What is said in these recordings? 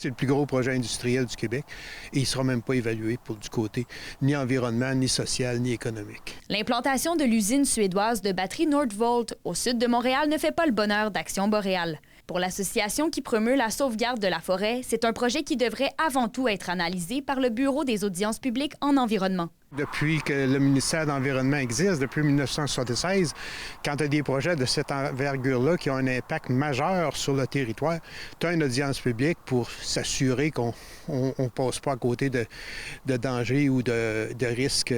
C'est le plus gros projet industriel du Québec et il ne sera même pas évalué du côté ni environnement, ni social, ni économique. L'implantation de l'usine suédoise de batterie Nordvolt au sud de Montréal ne fait pas le bonheur d'Action Boréal. Pour l'association qui promeut la sauvegarde de la forêt, c'est un projet qui devrait avant tout être analysé par le Bureau des audiences publiques en environnement. Depuis que le ministère de l'Environnement existe, depuis 1976, quand tu as des projets de cette envergure-là qui ont un impact majeur sur le territoire, tu as une audience publique pour s'assurer qu'on ne passe pas à côté de dangers ou de risques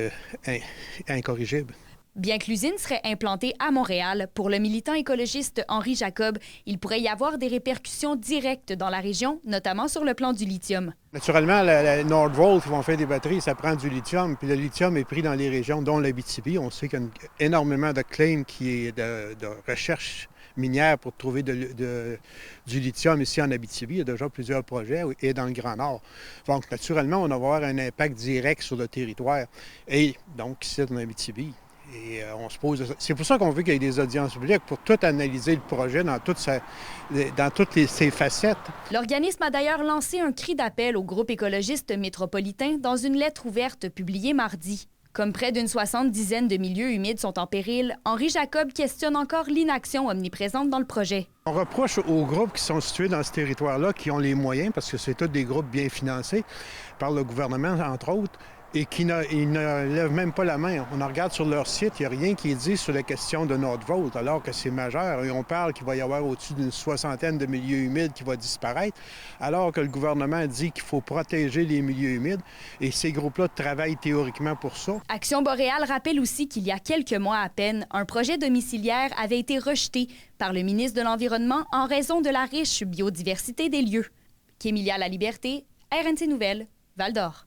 incorrigibles. Bien que l'usine serait implantée à Montréal, pour le militant écologiste Henri Jacob, il pourrait y avoir des répercussions directes dans la région, notamment sur le plan du lithium. Naturellement, la Nordvolt, qui vont faire des batteries, ça prend du lithium. Puis le lithium est pris dans les régions, dont l'Abitibi. On sait qu'il y a énormément de claims qui est de recherche minière pour trouver du lithium ici en Abitibi. Il y a déjà plusieurs projets et dans le Grand Nord. Donc, naturellement, on va avoir un impact direct sur le territoire. Et donc, ici, dans l'Abitibi. Et on se pose... C'est pour ça qu'on veut qu'il y ait des audiences publiques, pour tout analyser le projet dans toutes ses facettes. L'organisme a d'ailleurs lancé un cri d'appel au groupe écologiste métropolitain dans une lettre ouverte publiée mardi. Comme près d'une 70aine de milieux humides sont en péril, Henri Jacob questionne encore l'inaction omniprésente dans le projet. On reproche aux groupes qui sont situés dans ce territoire-là, qui ont les moyens, parce que c'est tous des groupes bien financés par le gouvernement, entre autres, et qui ne lèvent même pas la main. On en regarde sur leur site, il n'y a rien qui est dit sur la question de Nordvolt, alors que c'est majeur. Et on parle qu'il va y avoir au-dessus d'une 60aine de milieux humides qui vont disparaître, alors que le gouvernement dit qu'il faut protéger les milieux humides. Et ces groupes-là travaillent théoriquement pour ça. Action Boréal rappelle aussi qu'il y a quelques mois à peine, un projet domiciliaire avait été rejeté par le ministre de l'Environnement en raison de la riche biodiversité des lieux. Kémilia Laliberté, RNC Nouvelles, Val-d'Or.